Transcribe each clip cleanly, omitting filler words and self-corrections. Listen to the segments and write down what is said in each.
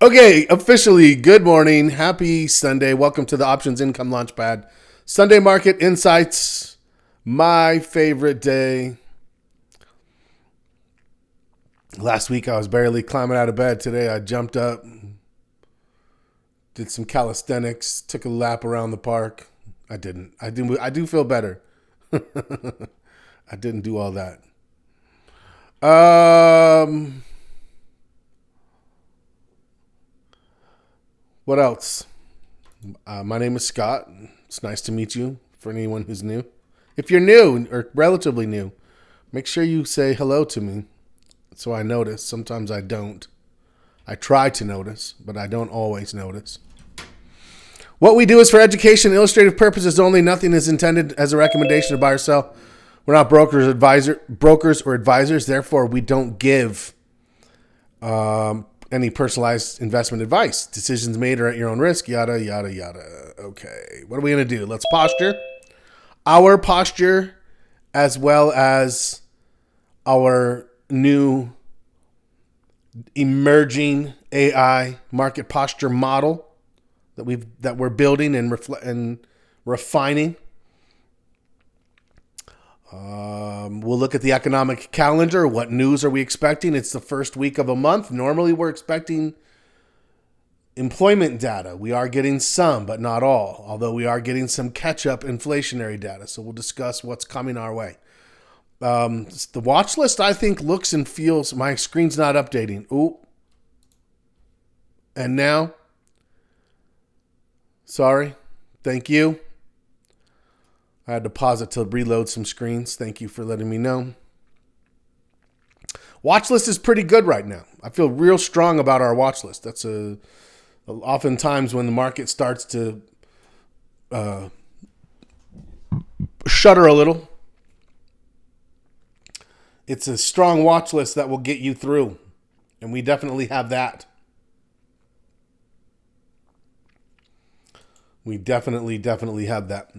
Okay, officially, good morning. Happy Sunday. Welcome to the Options Income Launchpad. Sunday Market Insights, my favorite day. Last week, I was barely climbing out of bed. Today, I jumped up, did some calisthenics, took a lap around the park. I didn't. I do feel better. I didn't do all that. What else? My name is Scott. It's nice to meet you for anyone who's new. If you're new or relatively new, make sure you say hello to me so I notice. Sometimes I don't. I try to notice, but I don't always notice. What we do is for education and illustrative purposes only. Nothing is intended as a recommendation to buy or sell. We're not brokers or advisors. Therefore, we don't give any personalized investment advice. Decisions made are at your own risk, yada, yada, yada. Okay, what are we going to do? Let's posture. Our posture, as well as our new emerging AI market posture model that we're building and refining. We'll look at the economic calendar. What news are we expecting? It's the first week of a month. Normally, we're expecting employment data. We are getting some, but not all, although we are getting some catch-up inflationary data. So we'll discuss what's coming our way. The watch list, I think, looks and feels... My screen's not updating. Ooh. And now? Sorry. Thank you. I had to pause it to reload some screens. Thank you for letting me know. Watch list is pretty good right now. I feel real strong about our watch list. That's oftentimes when the market starts to shudder a little. It's a strong watch list that will get you through. And we definitely have that. We definitely have that.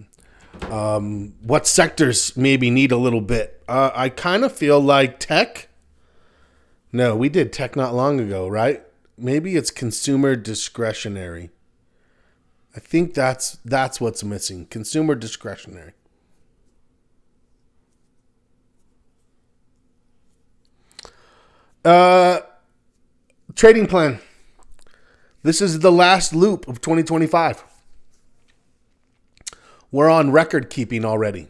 What sectors maybe need a little bit? I kind of feel like tech. No, we did tech not long ago, right? Maybe it's consumer discretionary. I think that's what's missing. Consumer discretionary. Trading plan. This is the last loop of 2025. We're on record keeping already.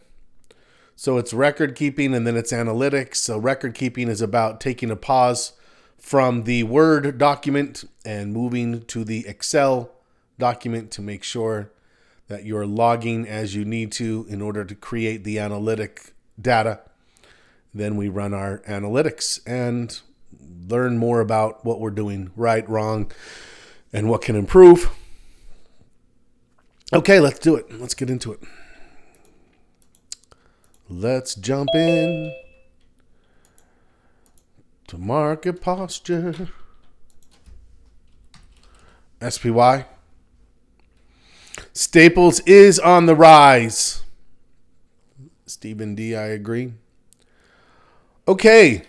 So it's record keeping and then it's analytics. So record keeping is about taking a pause from the Word document and moving to the Excel document to make sure that you're logging as you need to in order to create the analytic data. Then we run our analytics and learn more about what we're doing right, wrong, and what can improve. Okay, let's do it. Let's get into it. Let's jump in to market posture. SPY. Staples is on the rise. Stephen D, I agree. Okay.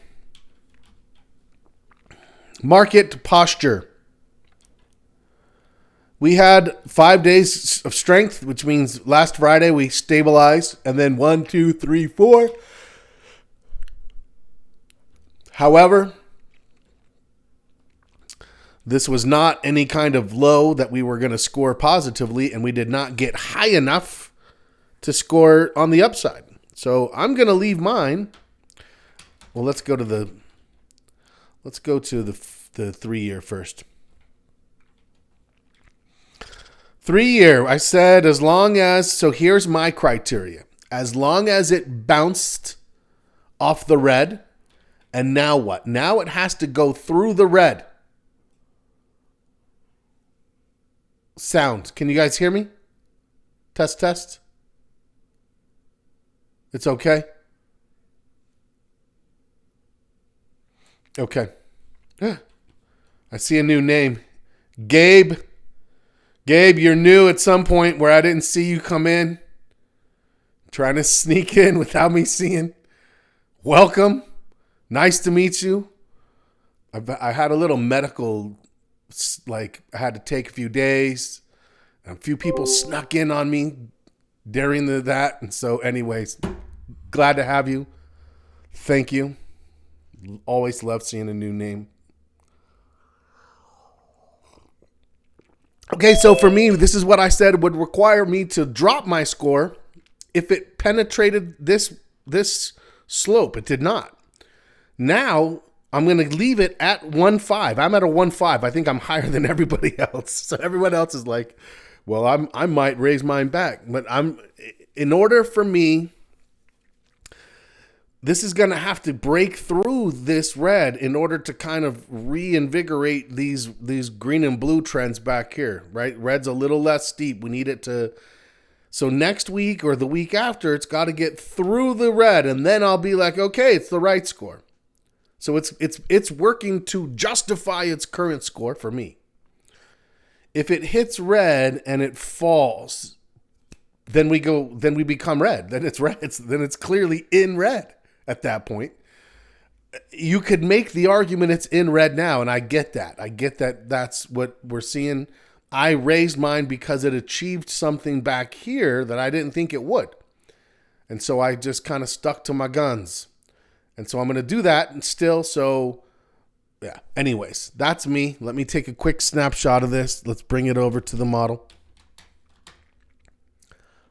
Market posture. We had 5 days of strength, which means last Friday we stabilized, and then 1, 2, 3, 4. However, this was not any kind of low that we were going to score positively, and we did not get high enough to score on the upside. So I'm going to leave mine. Well, let's go to the 3-year first. 3-year, I said as long as, so here's my criteria. As long as it bounced off the red, and now what? Now it has to go through the red. Sound. Can you guys hear me? Test, test. It's okay? Okay. I see a new name. Gabe. Gabe, you're new at some point where I didn't see you come in. Trying to sneak in without me seeing. Welcome. Nice to meet you. I had a little medical like I had to take a few days. A few people snuck in on me during that. And so anyways, glad to have you. Thank you. Always love seeing a new name. Okay, so for me, this is what I said would require me to drop my score if it penetrated this slope. It did not. Now, I'm going to leave it at 1.5. I'm at a 1.5. I think I'm higher than everybody else. So everyone else is like, well, I might raise mine back. But in order for me, this is going to have to break through this red in order to kind of reinvigorate these green and blue trends back here, right? Red's a little less steep. We need it to. So next week or the week after, it's got to get through the red, and then I'll be like, okay, it's the right score. So it's working to justify its current score for me. If it hits red and it falls, then we become red. Then it's red. Then it's clearly in red at that point. You could make the argument it's in red now, and I get that. I get that that's what we're seeing. I raised mine because it achieved something back here that I didn't think it would. And so I just kind of stuck to my guns. And so I'm going to do that and still. So, yeah. Anyways, that's me. Let me take a quick snapshot of this. Let's bring it over to the model.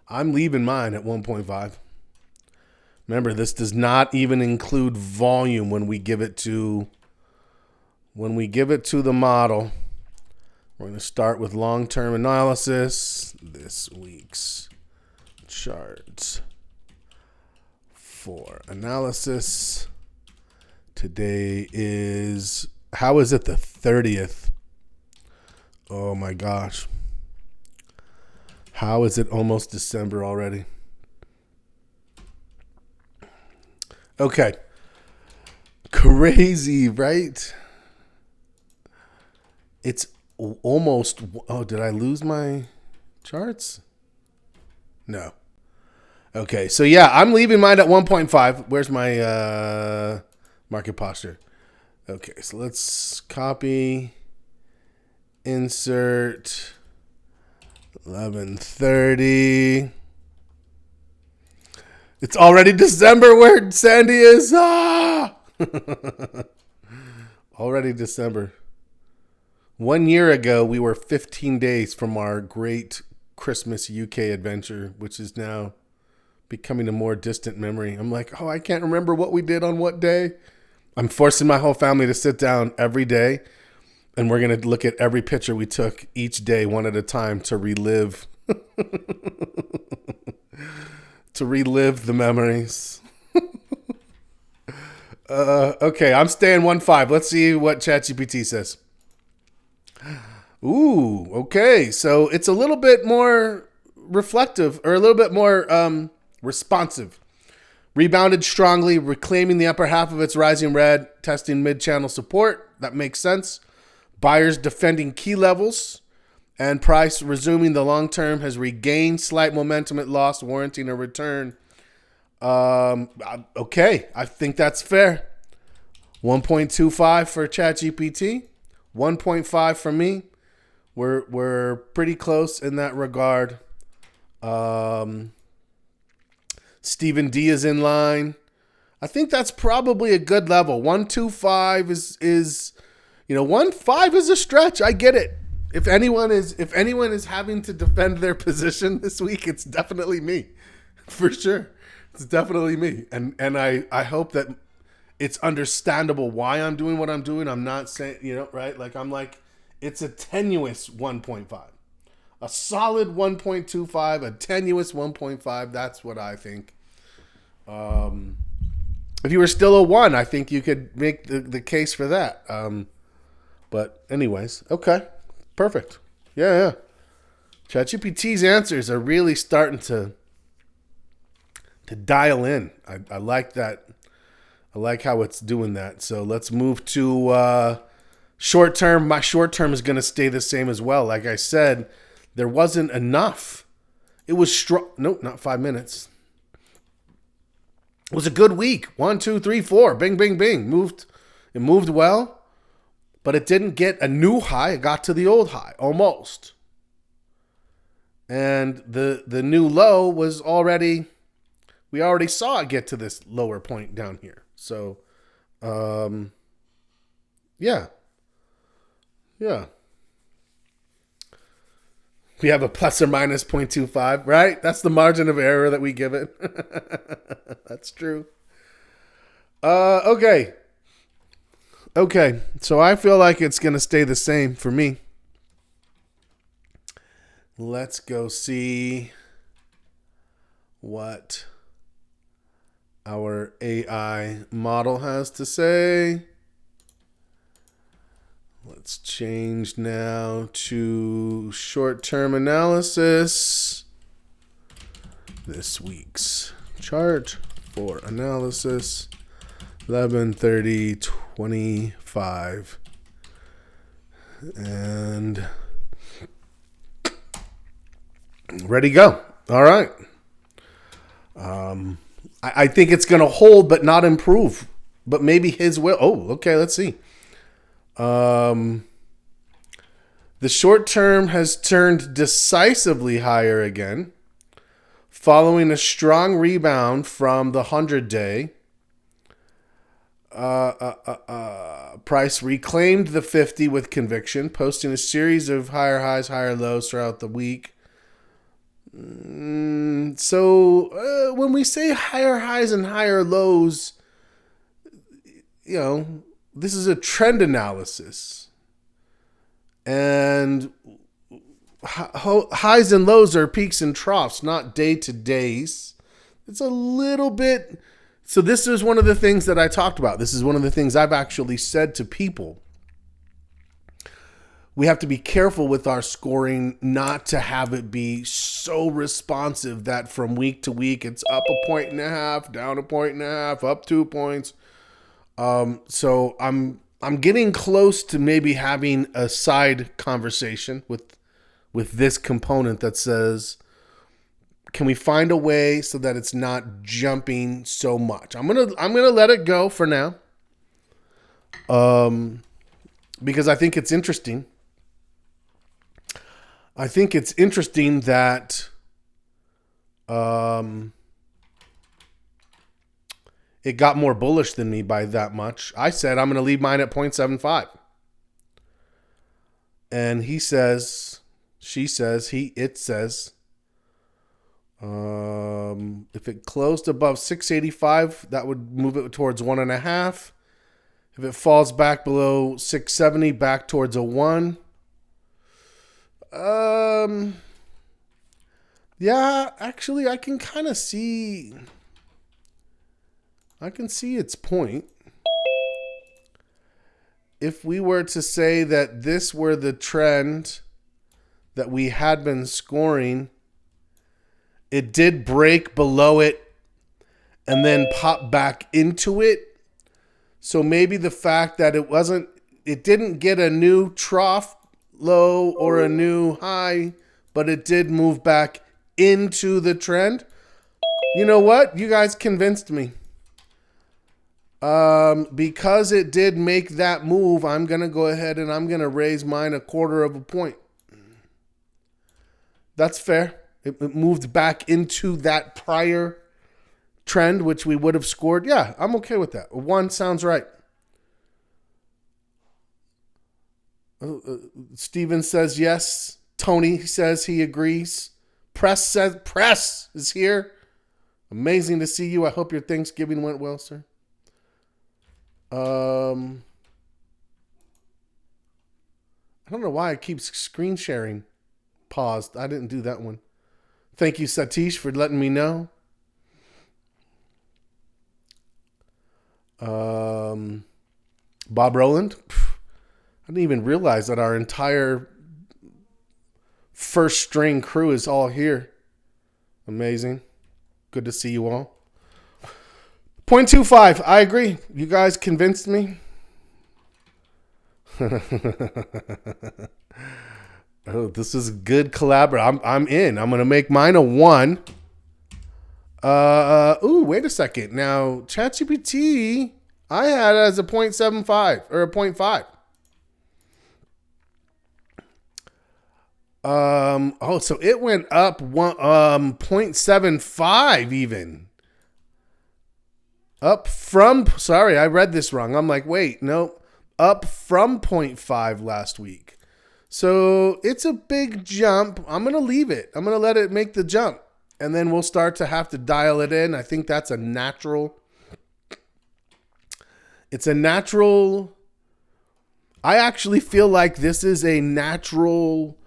I'm leaving mine at 1.5. Remember, this does not even include volume when we give it to the model. We're going to start with long-term analysis. This week's charts for analysis. Today is, how is it the 30th? Oh my gosh. How is it almost December already? Okay. Crazy, right? It's almost, oh, did I lose my charts? No. Okay, so yeah, I'm leaving mine at 1.5. Where's my market posture? Okay, so let's copy, insert, 11:30. It's already December where Sandy is. Ah! Already December. 1 year ago, we were 15 days from our great Christmas UK adventure, which is now becoming a more distant memory. I'm like, oh, I can't remember what we did on what day. I'm forcing my whole family to sit down every day, and we're going to look at every picture we took each day, one at a time, to relive the memories. Okay, I'm staying 1.5. Let's see what ChatGPT says. Ooh, okay. So it's a little bit more reflective, or a little bit more responsive. Rebounded strongly, reclaiming the upper half of its rising red, testing mid-channel support. That makes sense. Buyers defending key levels, and price resuming the long term has regained slight momentum it lost, warranting a return. Okay, I think that's fair. 1.25 for ChatGPT, 1.5 for me. We're pretty close in that regard. Stephen D is in line. I think that's probably a good level. 1.25 is 1.5 is a stretch. I get it. If anyone is having to defend their position this week, it's definitely me, for sure. It's definitely me, and I hope that it's understandable why I'm doing what I'm doing. I'm not saying right. Like I'm like it's a tenuous 1.5, a solid 1.25, a tenuous 1.5. That's what I think. If you were still a 1, I think you could make the case for that. But anyways, okay. Perfect. Yeah. ChatGPT's answers are really starting to dial in. I like that. I like how it's doing that. So let's move to short term. My short term is going to stay the same as well. Like I said, there wasn't enough. It was strong. Nope, not 5 minutes. It was a good week. 1, 2, 3, 4. Bing, bing, bing. It moved well. but it didn't get a new high. It got to the old high almost. And the new low was already, we already saw it get to this lower point down here. So, yeah. We have a plus or minus 0.25, right? That's the margin of error that we give it. That's true. Okay. So I feel like it's going to stay the same for me. Let's go see what our AI model has to say. Let's change now to short-term analysis. This week's chart for analysis, 11/30/25. And ready to go. All right. I think it's going to hold but not improve. But maybe his will. Oh, okay. Let's see. The short term has turned decisively higher again, following a strong rebound from the 100-day. Price reclaimed the 50 with conviction, posting a series of higher highs, higher lows throughout the week. So when we say higher highs and higher lows, this is a trend analysis. And highs and lows are peaks and troughs, not day to days. It's a little bit. So this is one of the things that I talked about. This is one of the things I've actually said to people. We have to be careful with our scoring, not to have it be so responsive that from week to week it's up 1.5 points, down 1.5 points, up 2 points. So I'm getting close to maybe having a side conversation with this component that says, can we find a way so that it's not jumping so much? I'm gonna let it go for now. Because I think it's interesting. I think it's interesting that it got more bullish than me by that much. I said I'm going to leave mine at 0.75. And it says, if it closed above 685, that would move it towards 1.5. If it falls back below 670, back towards a 1. Yeah, actually, I can kind of see. I can see its point. If we were to say that this were the trend that we had been scoring, it did break below it and then pop back into it. So maybe the fact that it didn't get a new trough low or a new high, but it did move back into the trend. You know what? You guys convinced me. Because it did make that move, I'm going to go ahead and I'm going to raise mine 1/4 point. That's fair. It moved back into that prior trend, which we would have scored. Yeah, I'm okay with that. 1 sounds right. Steven says yes. Tony says he agrees. Press says Press is here. Amazing to see you. I hope your Thanksgiving went well, sir. I don't know why it keeps screen sharing. Paused. I didn't do that one. Thank you, Satish, for letting me know. Bob Rowland. I didn't even realize that our entire first string crew is all here. Amazing. Good to see you all. 0.25. I agree. You guys convinced me. Oh, this is good collaboration. I'm in. I'm going to make mine a 1. Wait a second. Now, ChatGPT, I had it as a 0.75 or a 0.5. So it went up 0.75 even. Up from, sorry, I read this wrong. I'm like, wait, no, up from zero point 0.5 last week. So it's a big jump. I'm going to leave it. I'm going to let it make the jump. And then we'll start to have to dial it in. I think that's a natural. It's a natural. I actually feel like this is a natural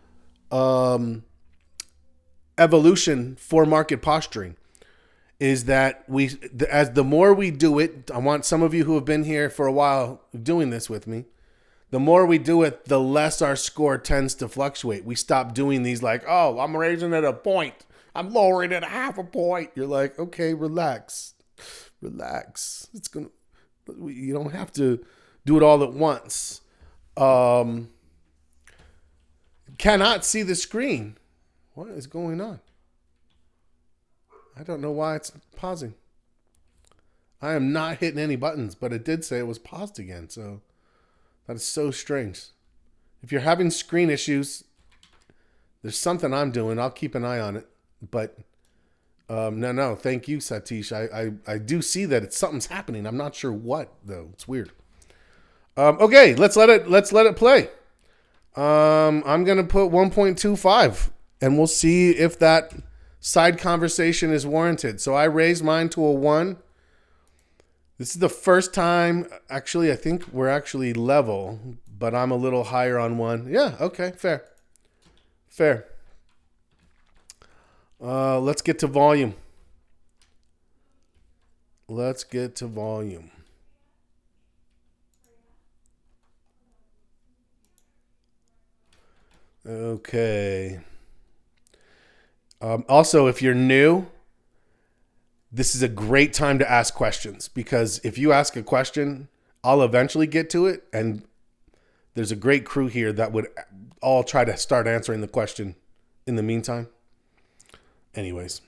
evolution for market posturing. Is that as the more we do it, I want some of you who have been here for a while doing this with me, the more we do it, the less our score tends to fluctuate. We stop doing these like, oh, I'm raising it a point. I'm lowering it a half a point. You're like, okay, relax. It's you don't have to do it all at once. Cannot see the screen. What is going on? I don't know why it's pausing. I am not hitting any buttons, but it did say it was paused again. So that is so strange. If you're having screen issues, there's something I'm doing. I'll keep an eye on it. But no. Thank you, Satish. I do see that something's happening. I'm not sure what though. It's weird. Okay, let's let it play. I'm gonna put 1.25, and we'll see if that side conversation is warranted. So I raised mine to a 1. This is the first time, actually, I think we're actually level, but I'm a little higher on 1. Yeah, okay, fair. Let's get to volume. Okay. Also, if you're new, this is a great time to ask questions, because if you ask a question, I'll eventually get to it. And there's a great crew here that would all try to start answering the question in the meantime. Anyways,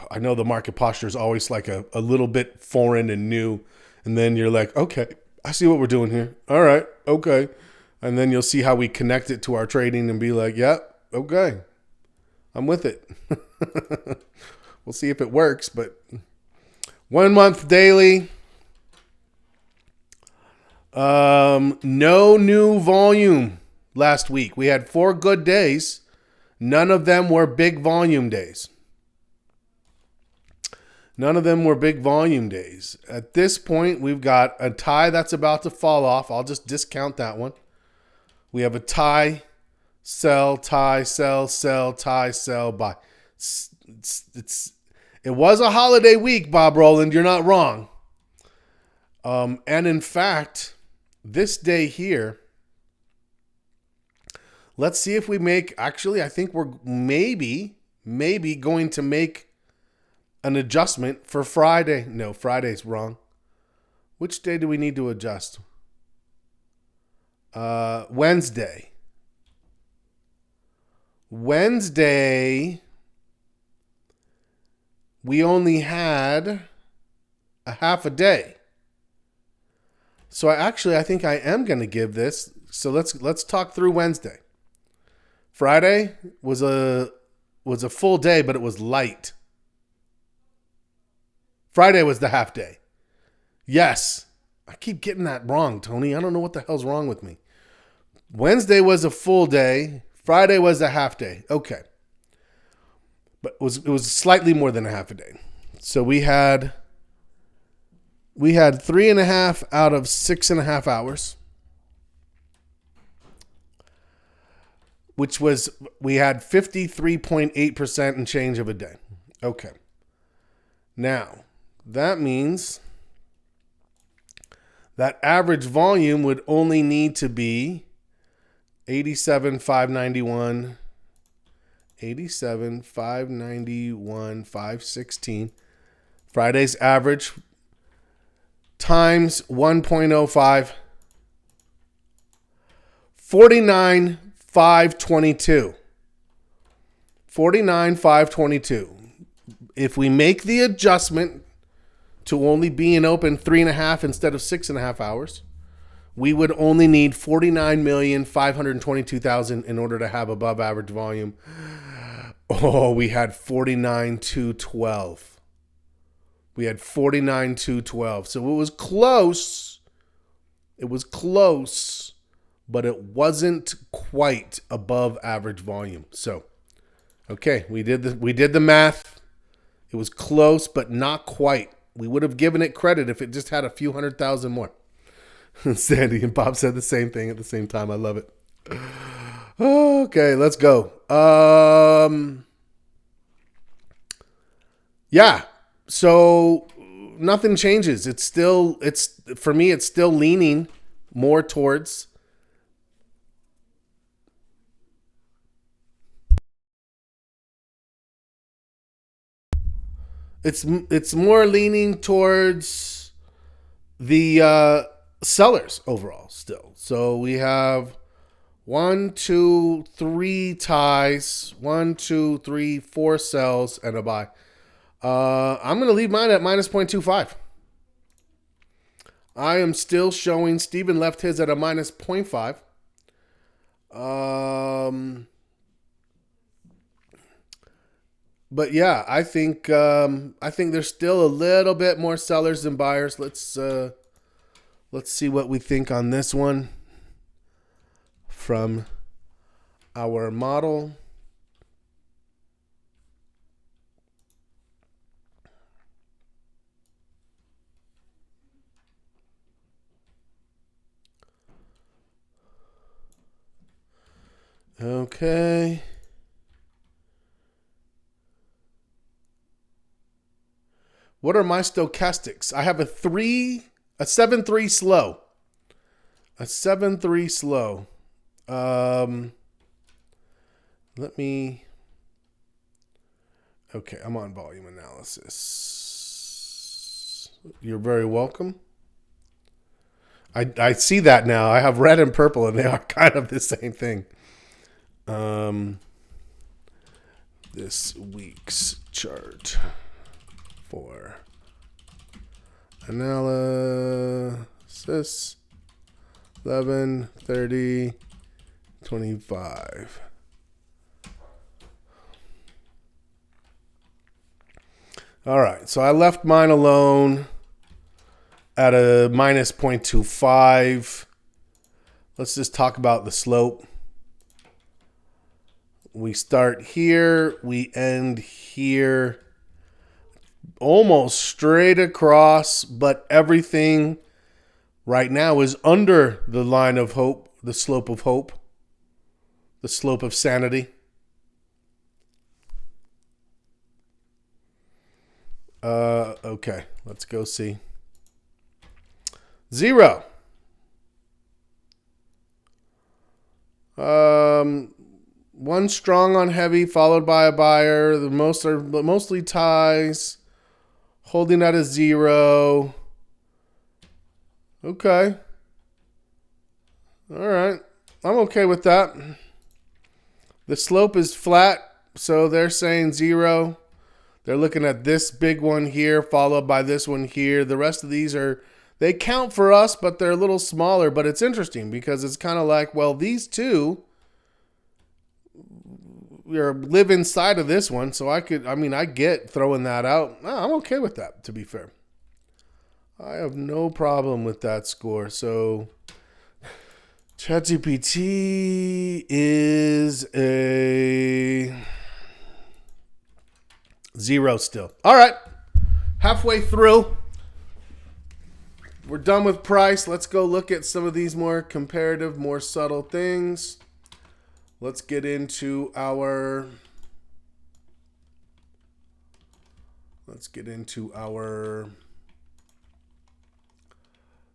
I know the market posture is always like a little bit foreign and new. And then you're like, okay, I see what we're doing here. All right, okay. And then you'll see how we connect it to our trading and be like, yep, okay. I'm with it. We'll see if it works, but 1 month daily. No new volume last week. We had 4 good days. None of them were big volume days. At this point, we've got a tie that's about to fall off. I'll just discount that one. We have a tie, sell, tie, sell, tie, sell, buy. It was a holiday week, Bob Roland. You're not wrong. And in fact, this day here, let's see if we make, actually, I think we're maybe going to make an adjustment for Friday. No, Friday's wrong. Which day do we need to adjust? Wednesday, we only had a half a day. So I think I am going to give this. So let's talk through Wednesday. Friday was a full day, but it was light. Friday was the half day. Yes. I keep getting that wrong, Tony. I don't know what the hell's wrong with me. Wednesday was a full day. Friday was a half day. Okay. But it was slightly more than a half a day. So we had 3.5 out of 6.5 hours. Which was, we had 53.8% and change of a day. Okay. Now, that means that average volume would only need to be 87,591, 516. Friday's average times 1.05, 49,522. 49,522. If we make the adjustment to only being open 3.5 instead of 6.5 hours, we would only need 49,522,000 in order to have above average volume. Oh, we had 49,212. We had 49,212. So it was close. It was close, but it wasn't quite above average volume. So, okay, we did the math. It was close, but not quite. We would have given it credit if it just had a few 100,000 more. Sandy and Bob said the same thing at the same time. I love it. Okay, let's go. Yeah. So nothing changes. For me, it's still leaning more towards it's more leaning towards the sellers overall still. So we have 1, 2, 3 ties, 1, 2, 3, 4 sells, and a buy. I'm going to leave mine at minus 0.25. I am still showing Steven left his at a minus 0.5. But yeah, I think there's still a little bit more sellers than buyers. Let's see what we think on this one from our model. Okay. What are my stochastics? I have a 7-3 slow. A 7-3 slow. Let me. Okay, I'm on volume analysis. You're very welcome. I see that now. I have red and purple, and they are kind of the same thing. This week's chart for analysis 11, 30, 25. All right, so I left mine alone at a minus 0.25. Let's just talk about the slope. We start here, we end here, almost straight across, but everything right now is under the line of hope, the slope of hope, the slope of sanity. Okay, let's go see. 0. One strong on heavy, followed by a buyer. The most are mostly ties. Holding at a 0. Okay. All right. I'm okay with that. The slope is flat, so they're saying 0. They're looking at this big one here, followed by this one here. The rest of these they count for us, but they're a little smaller. But it's interesting because it's kind of like, well, these two live inside of this one, so I get throwing that out. No, I'm okay with that, to be fair. I have no problem with that score. So ChatGPT is a 0 still. All right. Halfway through. We're done with price. Let's go look at some of these more comparative, more subtle things. Let's get into our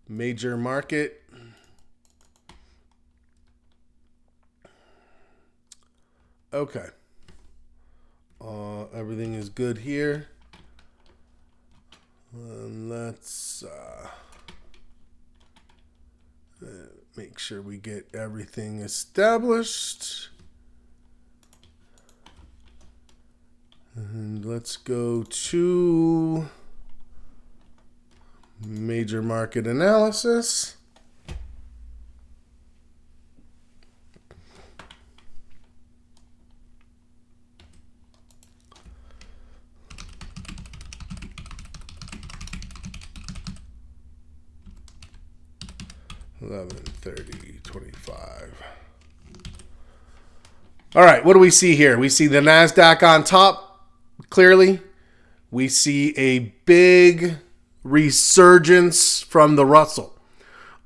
major market. Okay. Everything is good here. And let's make sure we get everything established. And let's go to major market analysis. 11, 30, 25. All right, what do we see here? We see the NASDAQ on top, clearly. We see a big resurgence from the Russell.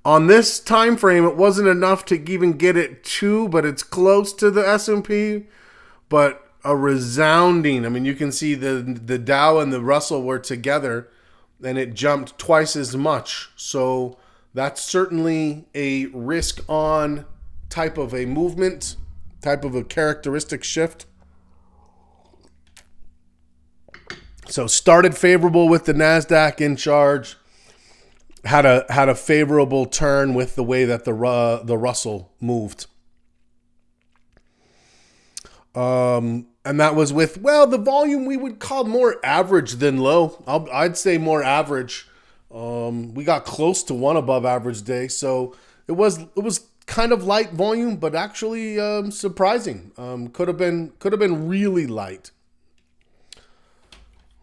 On this time frame, it wasn't enough to even get it to, but it's close to the S&P. But a resounding, I mean, you can see the Dow and the Russell were together, and it jumped twice as much. So that's certainly a risk-on type of a movement, type of a characteristic shift. So started favorable with the NASDAQ in charge, had a favorable turn with the way that the Russell moved. And that was with, well, the volume we would call more average than low. I'd say more average. We got close to one above average day, so it was kind of light volume, but actually surprising. Could have been really light.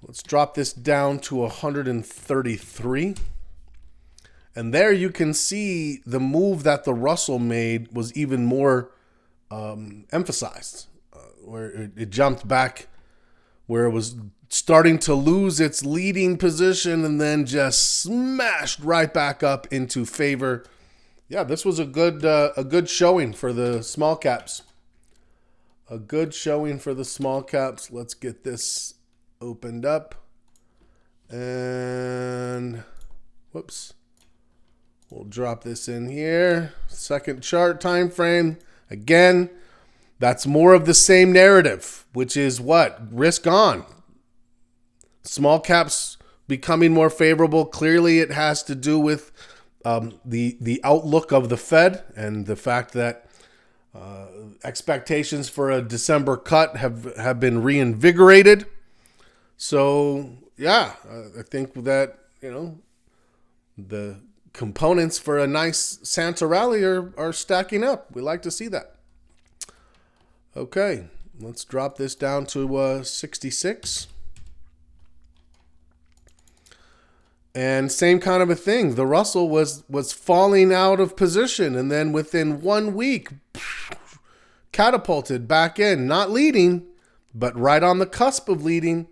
Let's drop this down to 133. And there you can see the move that the Russell made was even more emphasized, where it jumped back, where it was starting to lose its leading position and then just smashed right back up into favor. Yeah, this was a good showing for the small caps. A good showing for the small caps. Let's get this opened up. And whoops. We'll drop this in here. Second chart time frame. Again, that's more of the same narrative, which is what? Risk on. Small caps becoming more favorable. Clearly, it has to do with the outlook of the Fed and the fact that expectations for a December cut have been reinvigorated. So, yeah, I think that, the components for a nice Santa rally are stacking up. We like to see that. Okay, let's drop this down to 66. And same kind of a thing. The Russell was falling out of position, and then within 1 week, catapulted back in. Not leading, but right on the cusp of leading.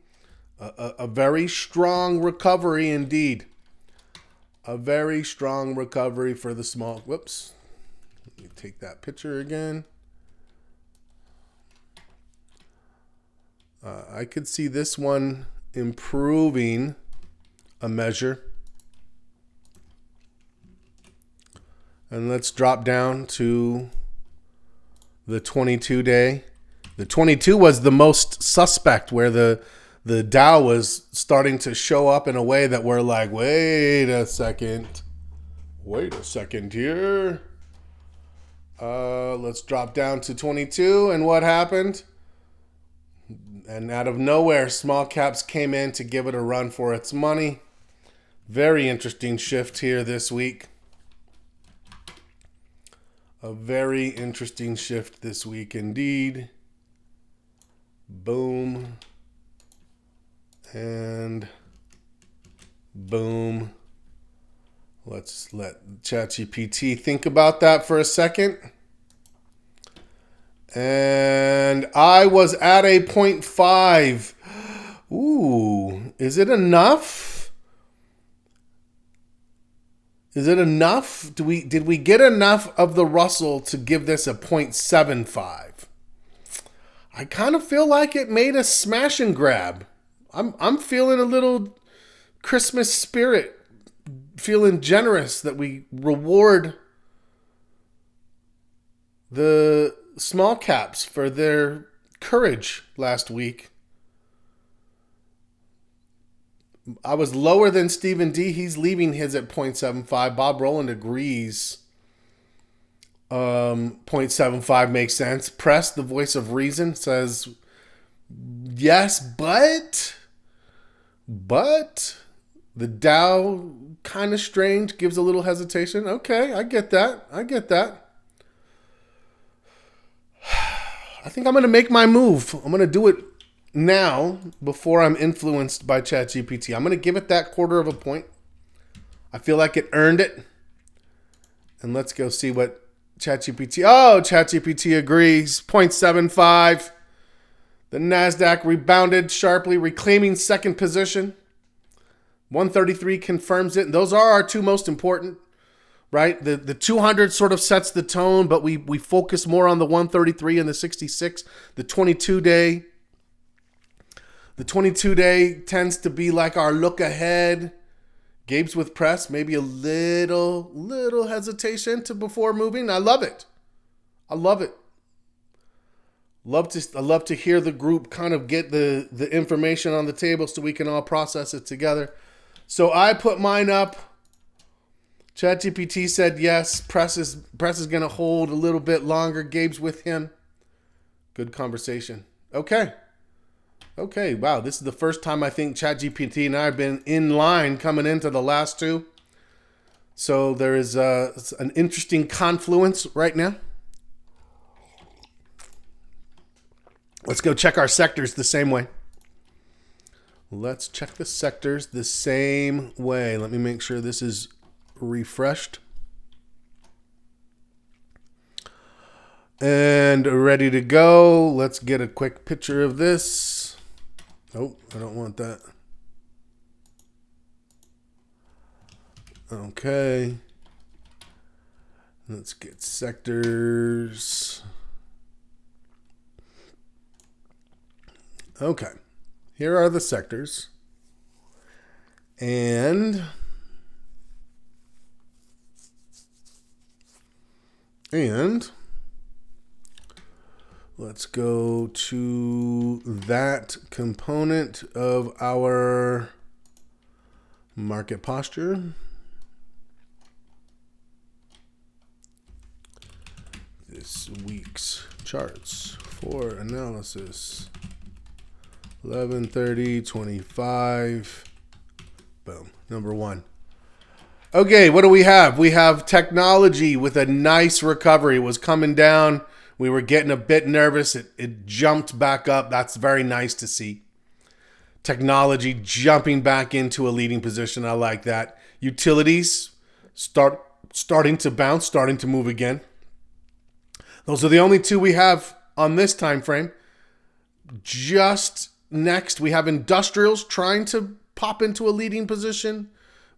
A very strong recovery indeed. A very strong recovery for the small. Whoops. Let me take that picture again. I could see this one improving a measure. And let's drop down to the 22-day. The 22 was the most suspect, where the Dow was starting to show up in a way that we're like, wait a second here. Let's drop down to 22. And what happened? And out of nowhere, small caps came in to give it a run for its money. Very interesting shift here this week. A very interesting shift this week indeed. Boom. And boom. Let's let ChatGPT think about that for a second. And I was at a 0.5. Ooh, is it enough? Is it enough? Did we get enough of the Russell to give this a 0.75? I kind of feel like it made a smash and grab. I'm feeling a little Christmas spirit, feeling generous that we reward the small caps for their courage last week. I was lower than Stephen D. He's leaving his at 0.75. Bob Rowland agrees. 0.75 makes sense. Press, the voice of reason, says, yes, but the Dow, kind of strange, gives a little hesitation. Okay, I get that. I think I'm going to make my move. I'm going to do it now before I'm influenced by ChatGPT. I'm going to give it that 0.25 point. I feel like it earned it. And let's go see what ChatGPT. Oh, ChatGPT agrees. 0.75. The NASDAQ rebounded sharply, reclaiming second position. 133 confirms it. And those are our two most important, right? The 200 sort of sets the tone, but we focus more on the 133 and the 66. The 22-day. The 22-day tends to be like our look ahead. Gabe's with press, maybe a little hesitation before moving. I love it. I love it. I love to hear the group kind of get the information on the table so we can all process it together. So I put mine up. ChatGPT said yes. Press is going to hold a little bit longer. Gabe's with him. Good conversation. Okay. Wow. This is the first time I think ChatGPT and I have been in line coming into the last two. So there is an interesting confluence right now. Let's go check our sectors the same way. Let's check the sectors the same way. Let me make sure this is refreshed. And ready to go. Let's get a quick picture of this. Oh, I don't want that. Okay. Let's get sectors. Okay. Here are the sectors. And let's go to that component of our market posture. This week's charts for analysis. 11/30/25. Boom. Number one. Okay, what do we have? We have technology with a nice recovery. It was coming down. We were getting a bit nervous. It jumped back up. That's very nice to see. Technology jumping back into a leading position. I like that. Utilities starting to bounce, starting to move again. Those are the only two we have on this time frame. Just next, we have industrials trying to pop into a leading position.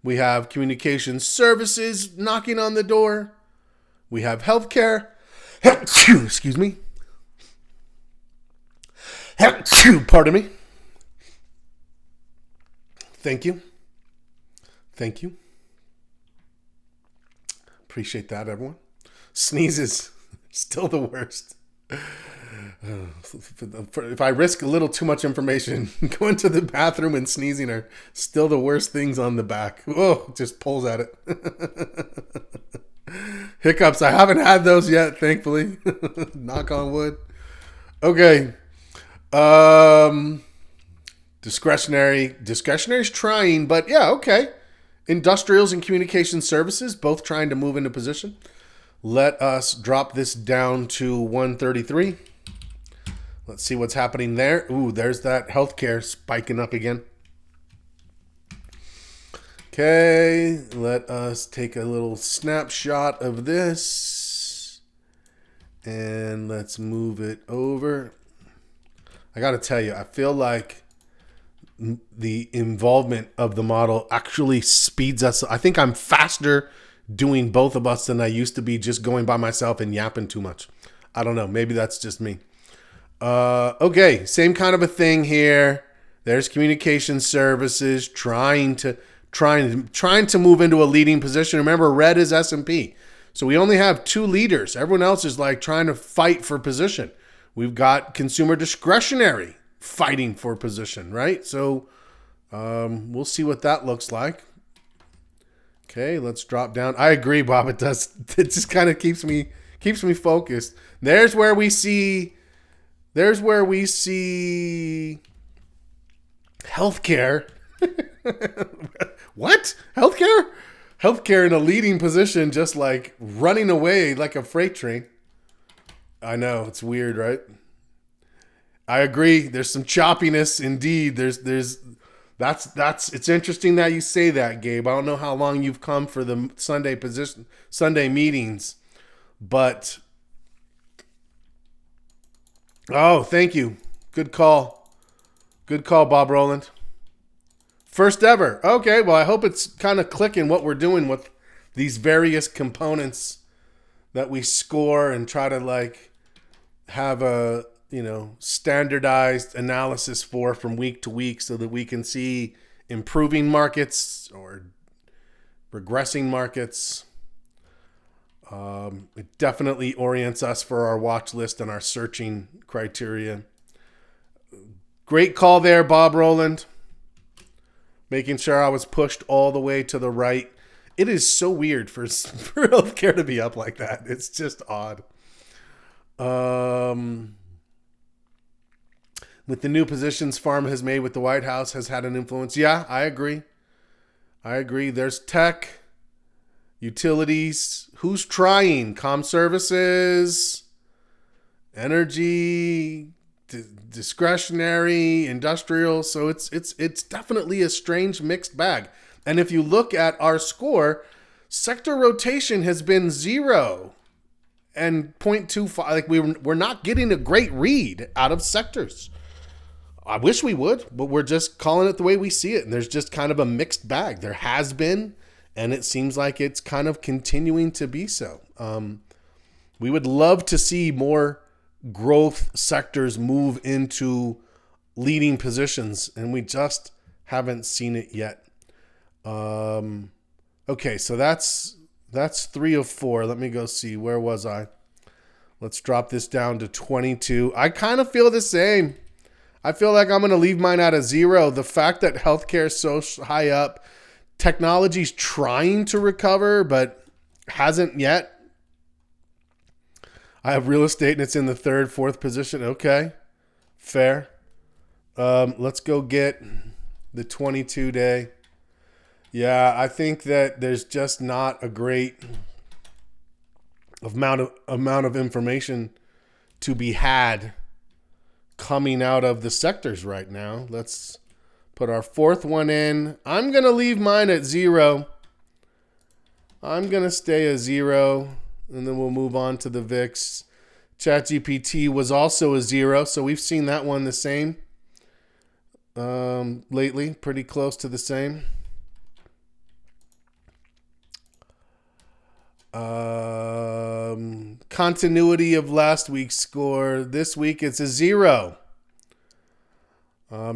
We have communication services knocking on the door. We have healthcare. Excuse me. Pardon me. Thank you. Appreciate that, everyone. Sneezes. Still the worst. If I risk a little too much information, going to the bathroom and sneezing are still the worst things on the back. Oh, just pulls at it. Hiccups. I haven't had those yet, thankfully. Knock on wood. Okay. Discretionary's trying, but yeah, okay. Industrials and communication services, both trying to move into position. Let us drop this down to 133. Let's see what's happening there. Ooh, there's that healthcare spiking up again. Okay, let us take a little snapshot of this. And let's move it over. I got to tell you, I feel like the involvement of the model actually speeds us. I think I'm faster doing both of us than I used to be just going by myself and yapping too much. I don't know. Maybe that's just me. Okay, same kind of a thing here. There's communication services trying to move into a leading position. Remember, red is S&P. So we only have two leaders. Everyone else is like trying to fight for position. We've got consumer discretionary fighting for position, right? So we'll see what that looks like. Okay, let's drop down. I agree, Bob. It does. It just kind of keeps me focused. There's where we see healthcare. What? Healthcare? Healthcare in a leading position, just like running away like a freight train. I know, it's weird, right? I agree. There's some choppiness indeed. There's That's it's interesting that you say that, Gabe. I don't know how long you've come for the Sunday meetings, but oh, thank you. Good call. Good call, Bob Roland. First ever. Okay, well, I hope it's kind of clicking what we're doing with these various components that we score and try to like have a, standardized analysis for from week to week so that we can see improving markets or regressing markets. It definitely orients us for our watch list and our searching criteria. Great call there, Bob Roland. Making sure I was pushed all the way to the right. It is so weird for healthcare to be up like that. It's just odd. With the new positions pharma has made with the White House has had an influence. Yeah, I agree. There's tech, utilities. Who's trying? Comm services, energy, discretionary, industrial. So it's definitely a strange mixed bag. And if you look at our score, sector rotation has been 0 and 0.25. Like we're not getting a great read out of sectors. I wish we would, but we're just calling it the way we see it. And there's just kind of a mixed bag. There has been, and it seems like it's kind of continuing to be so. We would love to see more growth sectors move into leading positions, and we just haven't seen it yet. Okay, so that's 3 of 4. Let me go see. Where was I? Let's drop this down to 22. I kind of feel the same. I feel like I'm going to leave mine at a 0. The fact that healthcare is so high up, technology's trying to recover, but hasn't yet. I have real estate and it's in the 3rd, 4th position. Okay, fair. Let's go get the 22 day. Yeah, I think that there's just not a great amount of information to be had coming out of the sectors right now. Let's put our 4th one in. I'm going to leave mine at 0. I'm going to stay at 0, and then we'll move on to the VIX. ChatGPT was also a 0, so we've seen that one the same lately, pretty close to the same. Continuity of last week's score. This week it's a 0.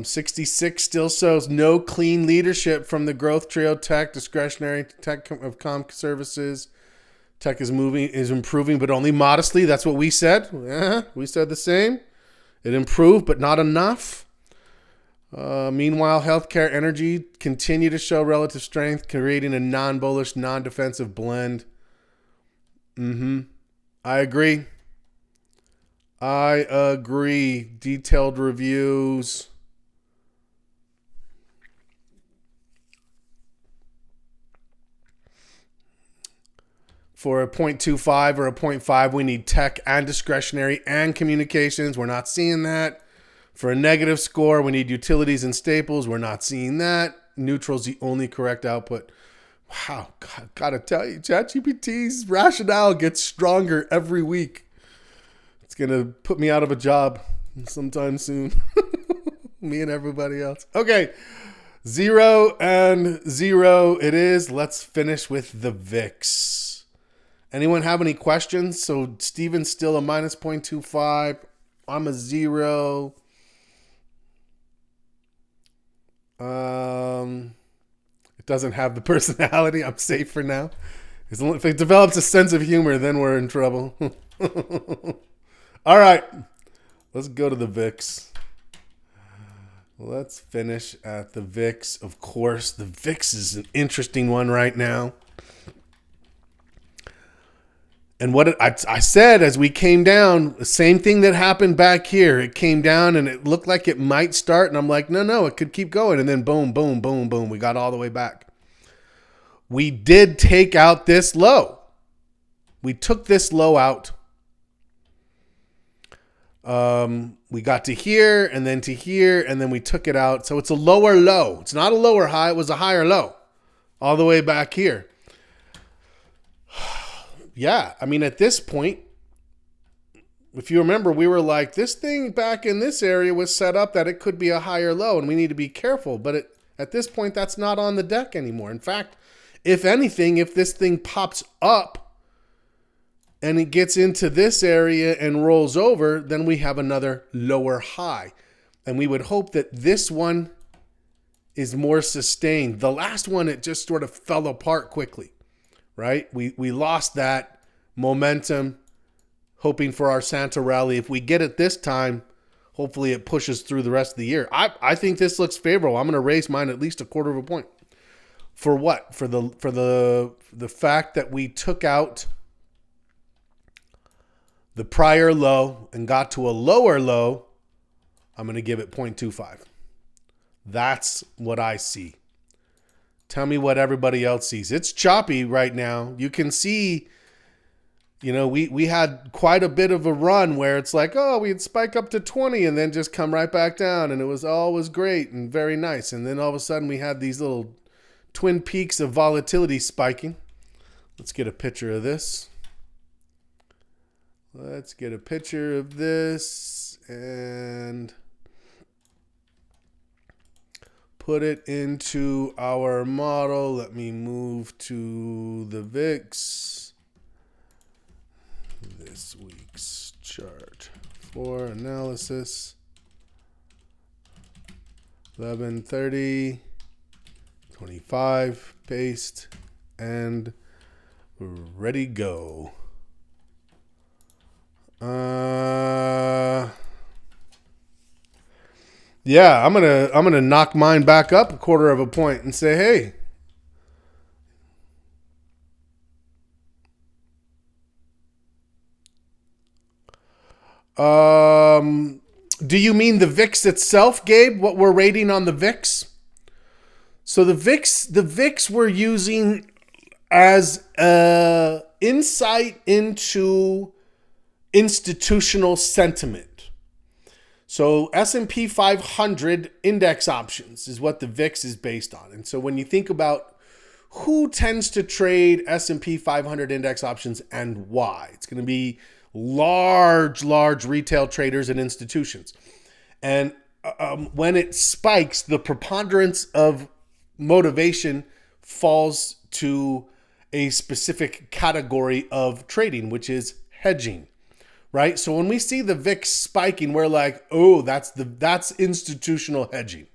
66 still shows no clean leadership from the growth trio: tech, discretionary, tech of comm services. Tech is improving, but only modestly. That's what we said. Yeah, we said the same. It improved, but not enough. Meanwhile, healthcare, energy continue to show relative strength, creating a non-bullish, non-defensive blend. I agree. Detailed reviews. For a 0.25 or a 0.5, we need tech and discretionary and communications. We're not seeing that. For a negative score, we need utilities and staples. We're not seeing that. Neutral's the only correct output. Wow, gotta tell you, ChatGPT's rationale gets stronger every week. It's gonna put me out of a job sometime soon. Me and everybody else. Okay, 0 and 0 it is. Let's finish with the VIX. Anyone have any questions? So Steven's still a minus 0.25. I'm a 0. It doesn't have the personality. I'm safe for now. If it develops a sense of humor, then we're in trouble. All right. Let's go to the VIX. Let's finish at the VIX. Of course, the VIX is an interesting one right now. And what I said as we came down, the same thing that happened back here. It came down and it looked like it might start. And I'm like, no, it could keep going. And then boom, boom, boom, boom. We got all the way back. We did take out this low. We took this low out. We got to here and then to here, and then we took it out. So it's a lower low. It's not a lower high. It was a higher low all the way back here. Yeah, I mean, at this point, if you remember, we were like, this thing back in this area was set up that it could be a higher low, and we need to be careful. But at this point, that's not on the deck anymore. In fact, if anything, if this thing pops up and it gets into this area and rolls over, then we have another lower high. And we would hope that this one is more sustained. The last one, it just sort of fell apart quickly, right? We lost that momentum, hoping for our Santa rally. If we get it this time, hopefully it pushes through the rest of the year. I think this looks favorable. I'm going to raise mine at least 1/4 point. For what? For the fact that we took out the prior low and got to a lower low. I'm going to give it 0.25. That's what I see. Tell me what everybody else sees. It's choppy right now. You can see, we had quite a bit of a run where it's like, oh, we'd spike up to 20 and then just come right back down. And it was always great and very nice. And then all of a sudden we had these little twin peaks of volatility spiking. Let's get a picture of this. Let's get a picture of this and put it into our model. Let me move to the VIX. This week's chart for analysis. 11:30, 25, paste, and ready, go. Yeah, I'm gonna knock mine back up 1/4 point and say, hey, do you mean the VIX itself, Gabe? What we're rating on the VIX? So the VIX we're using as insight into institutional sentiment. So S&P 500 index options is what the VIX is based on. And so when you think about who tends to trade S&P 500 index options and why, it's going to be large retail traders and institutions. And when it spikes, the preponderance of motivation falls to a specific category of trading, which is hedging. Right? So when we see the VIX spiking, we're like, oh, that's institutional hedging.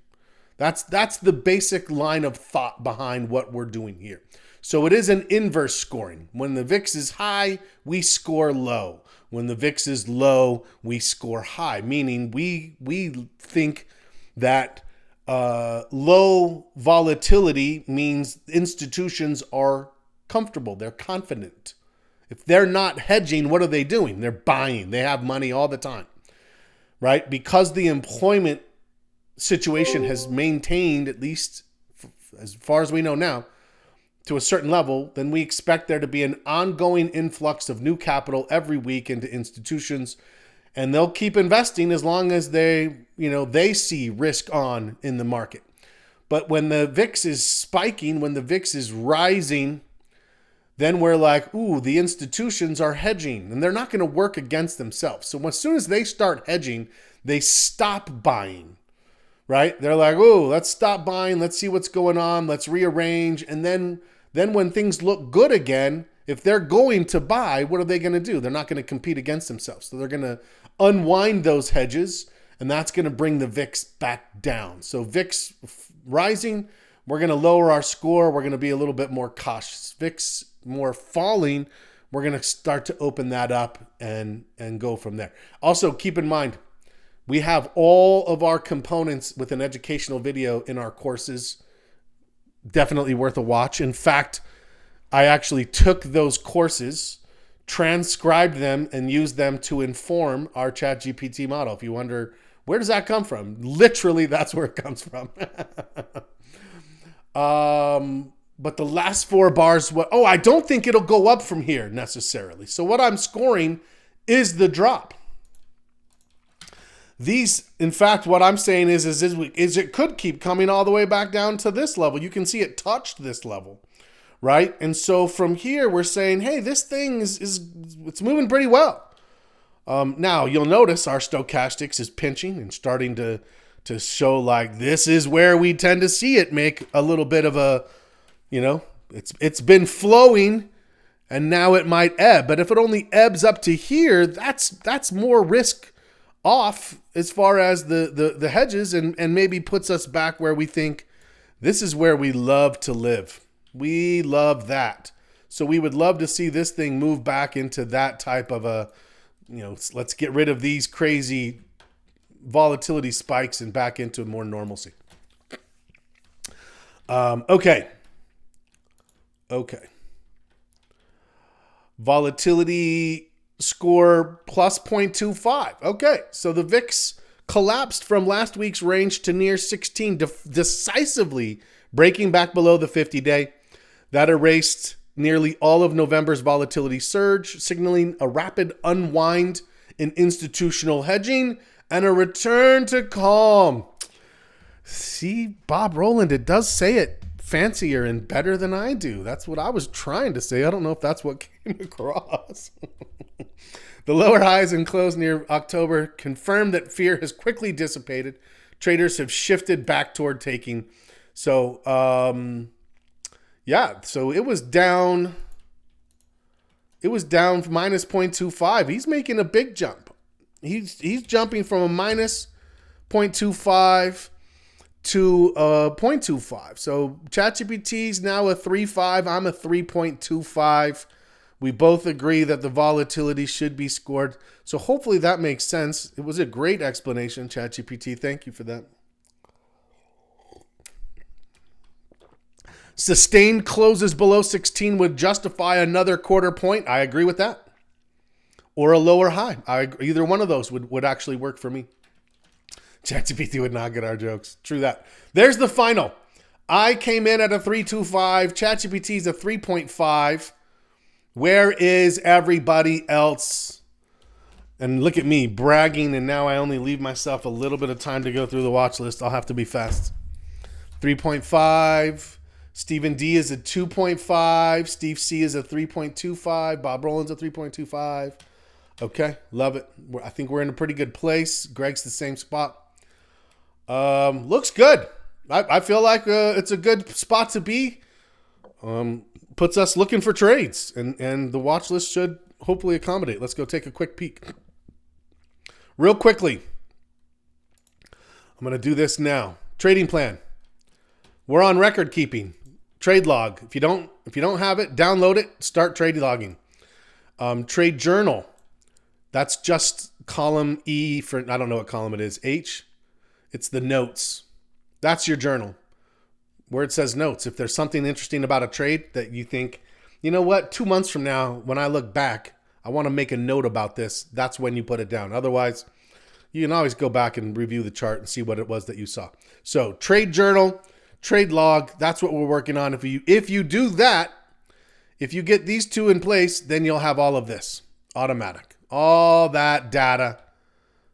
That's the basic line of thought behind what we're doing here. So it is an inverse scoring. When the VIX is high, we score low. When the VIX is low, we score high, meaning we think that low volatility means institutions are comfortable, they're confident. If they're not hedging, what are they doing? They're buying. They have money all the time, right? Because the employment situation has maintained, at least as far as we know now, to a certain level, then we expect there to be an ongoing influx of new capital every week into institutions, and they'll keep investing as long as they see risk on in the market. But when the VIX is spiking, when the VIX is rising, then we're like, ooh, the institutions are hedging, and they're not going to work against themselves. So as soon as they start hedging, they stop buying, right? They're like, oh, let's stop buying. Let's see what's going on. Let's rearrange. And then when things look good again, if they're going to buy, what are they going to do? They're not going to compete against themselves. So they're going to unwind those hedges, and that's going to bring the VIX back down. So VIX rising, we're going to lower our score. We're going to be a little bit more cautious. VIX more falling, we're going to start to open that up and go from there. Also, keep in mind, we have all of our components with an educational video in our courses. Definitely worth a watch. In fact, I actually took those courses, transcribed them, and used them to inform our ChatGPT model. If you wonder, where does that come from? Literally, that's where it comes from. But the last 4 bars, I don't think it'll go up from here necessarily. So what I'm scoring is the drop. These, in fact, what I'm saying is it could keep coming all the way back down to this level. You can see it touched this level, right? And so from here, we're saying, hey, this thing is it's moving pretty well. Now, you'll notice our stochastics is pinching and starting to show like this is where we tend to see it make a little bit of a, it's been flowing and now it might ebb. But if it only ebbs up to here, that's more risk off as far as the hedges and maybe puts us back where we think this is where we love to live. We love that. So we would love to see this thing move back into that type of a, let's get rid of these crazy volatility spikes and back into more normalcy. Okay. Volatility score plus 0.25. Okay, so the VIX collapsed from last week's range to near 16, decisively breaking back below the 50-day. That erased nearly all of November's volatility surge, signaling a rapid unwind in institutional hedging and a return to calm. See, Bob Rowland, it does say it fancier and better than I do. That's what I was trying to say. I don't know if that's what came across. The lower highs and close near October confirmed that fear has quickly dissipated. Traders have shifted back toward taking. So, so it was down. It was down minus 0.25. He's making a big jump. He's jumping from a minus 0.25 to 0.25. So ChatGPT's now a 3.5. I'm a 3.25. We both agree that the volatility should be scored. So hopefully that makes sense. It was a great explanation, ChatGPT. Thank you for that. Sustained closes below 16 would justify another quarter point. I agree with that. Or a lower high. Either one of those would actually work for me. ChatGPT would not get our jokes. True that. There's the final. I came in at a 3.25. ChatGPT's a 3.5. Where is everybody else? And look at me bragging, and now I only leave myself a little bit of time to go through the watch list. I'll have to be fast. 3.5. Stephen D is a 2.5. Steve C is a 3.25. Bob Rowland's a 3.25. Okay, love it. I think we're in a pretty good place. Greg's the same spot. Looks good. I feel like it's a good spot to be. Puts us looking for trades, and the watch list should hopefully accommodate. Let's go take a quick peek. Real quickly. I'm going to do this now. Trading plan. We're on record keeping. Trade log. If you don't have it, download it. Start trade logging. Trade journal. That's just column E for, I don't know what column it is. H. It's the notes. That's your journal. Where it says notes. If there's something interesting about a trade that you think, you know what, 2 months from now, when I look back, I want to make a note about this. That's when you put it down. Otherwise, you can always go back and review the chart and see what it was that you saw. So trade journal, trade log, that's what we're working on. If you do that, if you get these two in place, then you'll have all of this automatic. All that data,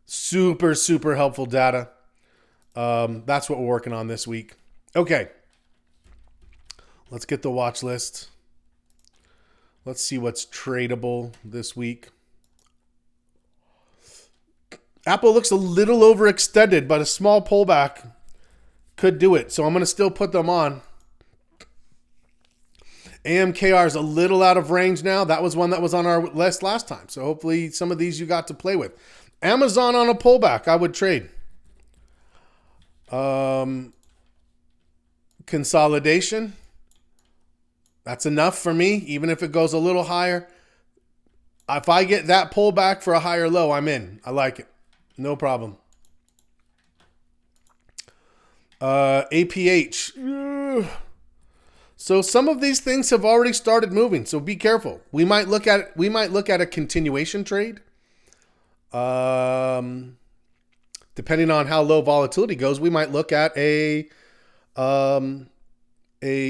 super, super helpful data. That's what we're working on this week. Okay. Let's get the watch list. Let's see what's tradable this week. Apple looks a little overextended, but a small pullback could do it. So I'm going to still put them on. AMKR is a little out of range now. That was one that was on our list last time. So hopefully some of these you got to play with. Amazon on a pullback, I would trade. Consolidation. That's enough for me, even if it goes a little higher. If I get that pullback for a higher low, I'm in. I like it. No problem. APH. So some of these things have already started moving, so be careful. We might look at a continuation trade. Depending on how low volatility goes, we might look at a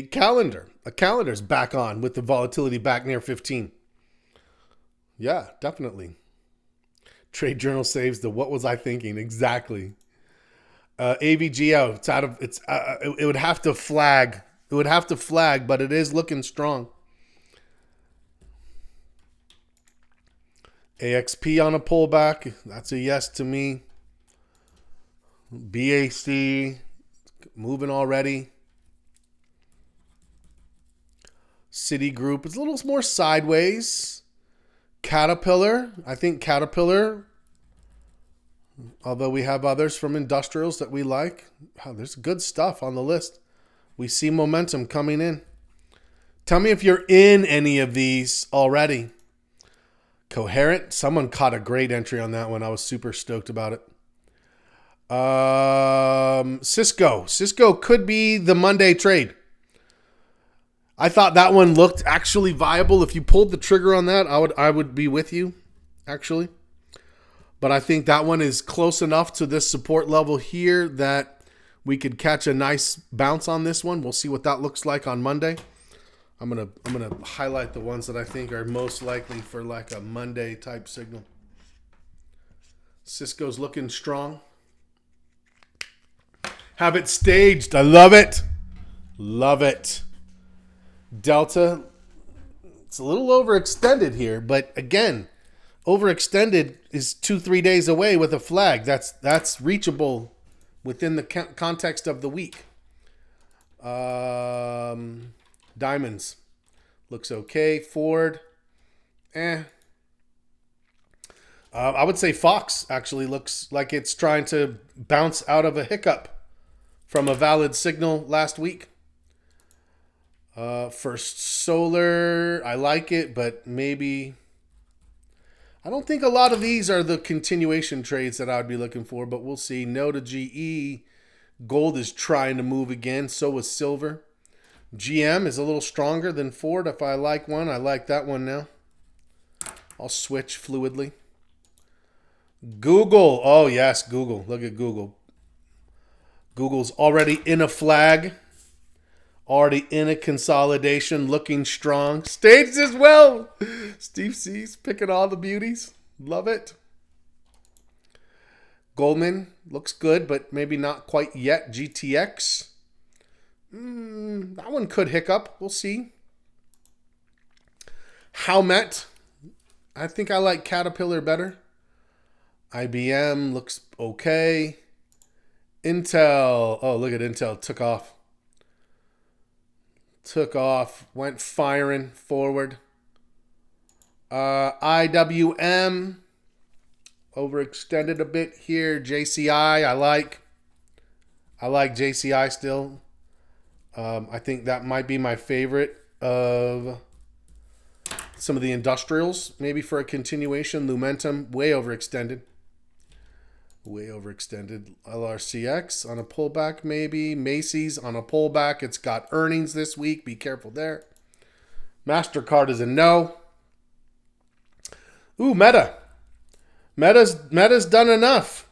calendar. A calendar's back on with the volatility back near 15. Yeah, definitely. Trade Journal saves the what was I thinking? Exactly. AVGO, it's out of it's. It would have to flag. It would have to flag, but it is looking strong. AXP on a pullback. That's a yes to me. BAC moving already. Citigroup is a little more sideways. Caterpillar, I think Caterpillar, although we have others from industrials that we like. Wow, there's good stuff on the list. We see momentum coming in. Tell me if you're in any of these already. Coherent, someone caught a great entry on that one. I was super stoked about it. Cisco could be the Monday trade. I thought that one looked actually viable. If you pulled the trigger on that, I would be with you, actually. But I think that one is close enough to this support level here that we could catch a nice bounce on this one. We'll see what that looks like on Monday. I'm gonna highlight the ones that I think are most likely for like a Monday type signal. Cisco's looking strong. Have it staged. I love it. Love it. Delta, it's a little overextended here, but again, overextended is 2-3 days away with a flag. That's reachable within the context of the week. Diamonds looks okay. Ford, I would say Fox actually looks like it's trying to bounce out of a hiccup from a valid signal last week. First Solar, I like it, but maybe I don't think a lot of these are the continuation trades that I would be looking for, but we'll see. No to GE. Gold is trying to move again. So is silver. GM is a little stronger than Ford. If I like one, I like that one now. I'll switch fluidly. Google. Oh, yes, Google. Look at Google. Google's already in a flag. Already in a consolidation, looking strong. Staged as well. Steve C's picking all the beauties. Love it. Goldman looks good, but maybe not quite yet. GTX. That one could hiccup. We'll see. Howmet. I think I like Caterpillar better. IBM looks okay. Intel. Oh, look at Intel. Took off. Went firing forward. IWM overextended a bit here. JCI, I like JCI still. I think that might be my favorite of some of the industrials. Maybe for a continuation. Lumentum, way overextended. LRCX on a pullback, maybe. Macy's on a pullback. It's got earnings this week. Be careful there. MasterCard is a no. Ooh, Meta. Meta's done enough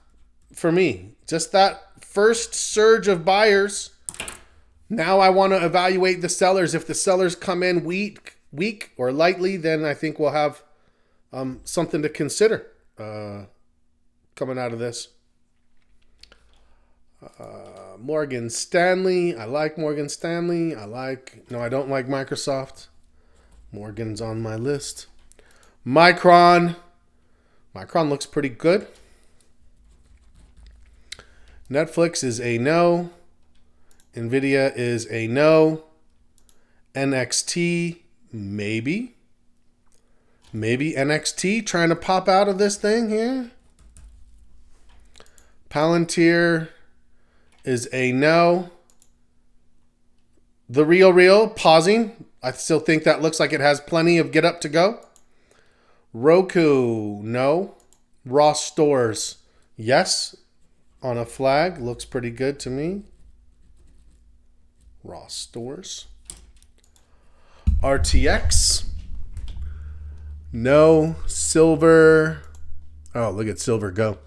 for me. Just that first surge of buyers. Now I want to evaluate the sellers. If the sellers come in weak or lightly, then I think we'll have something to consider. Coming out of this. Morgan Stanley. I like Morgan Stanley. No, I don't like Microsoft. Morgan's on my list. Micron. Micron looks pretty good. Netflix is a no. Nvidia is a no. NXT, maybe. Maybe NXT trying to pop out of this thing here. Palantir is a no. The Real pausing. I still think that looks like it has plenty of get up to go. Roku, no. Ross Stores, yes. On a flag, looks pretty good to me. Ross Stores. RTX, no. Silver. Oh, look at Silver go.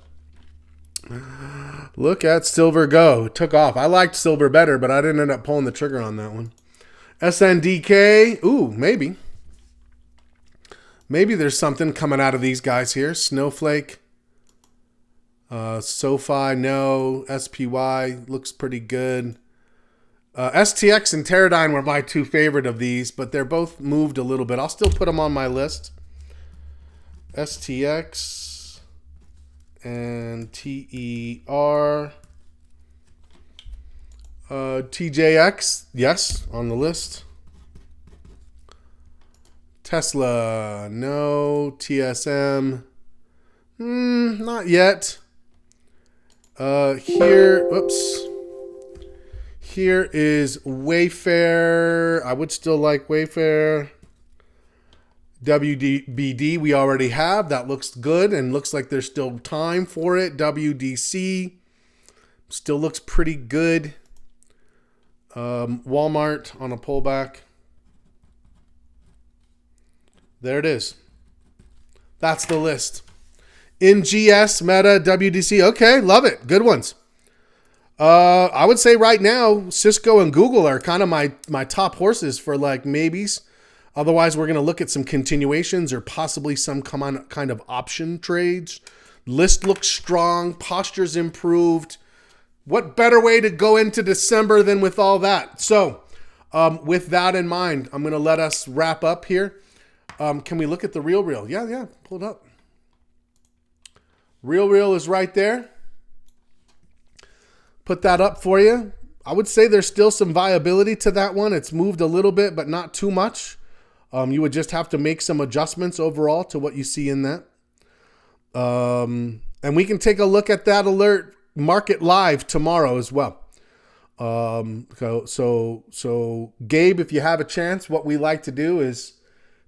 Look at Silver go. It took off. I liked Silver better, but I didn't end up pulling the trigger on that one. SNDK. Ooh, maybe. Maybe there's something coming out of these guys here. Snowflake. SoFi, no. SPY looks pretty good. STX and Teradyne were my two favorite of these, but they're both moved a little bit. I'll still put them on my list. STX and TER. TJX, yes, on the list. Tesla, no. TSM, not yet. Here is Wayfair. I would still like Wayfair. WDBD we already have. That looks good and looks like there's still time for it. WDC still looks pretty good. Walmart on a pullback. There it is. That's the list. NGS, Meta, WDC. Okay, love it. Good ones. I would say right now, Cisco and Google are kind of my top horses for like maybes. Otherwise, we're going to look at some continuations or possibly some kind of option trades. List looks strong. Posture's improved. What better way to go into December than with all that? So with that in mind, I'm going to let us wrap up here. Can we look at the Real? Yeah. Pull it up. Real is right there. Put that up for you. I would say there's still some viability to that one. It's moved a little bit, but not too much. You would just have to make some adjustments overall to what you see in that. And we can take a look at that alert market live tomorrow as well. So Gabe, if you have a chance, what we like to do is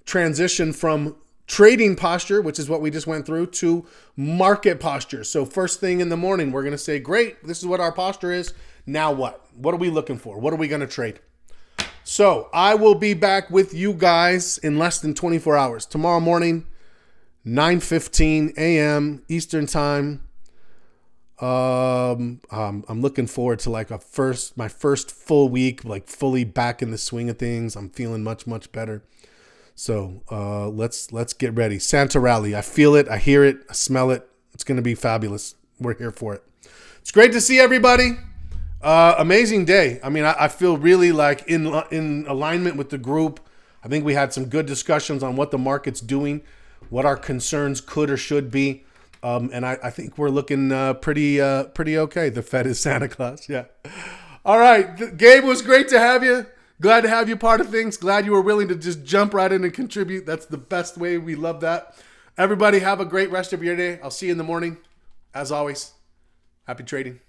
transition from trading posture, which is what we just went through, to market posture. So first thing in the morning, we're going to say, great, this is what our posture is. Now what? What are we looking for? What are we going to trade? So I will be back with you guys in less than 24 hours. Tomorrow morning, 9:15 a.m. Eastern time. I'm looking forward to like my first full week, like fully back in the swing of things. I'm feeling much, much better. So let's get ready. Santa Rally. I feel it. I hear it. I smell it. It's going to be fabulous. We're here for it. It's great to see everybody. Amazing day. I mean, I feel really like in alignment with the group. I think we had some good discussions on what the market's doing, what our concerns could or should be. And I think we're looking pretty okay. The Fed is Santa Claus. Yeah. All right. Gabe, it was great to have you. Glad to have you part of things. Glad you were willing to just jump right in and contribute. That's the best way. We love that. Everybody have a great rest of your day. I'll see you in the morning. As always, happy trading.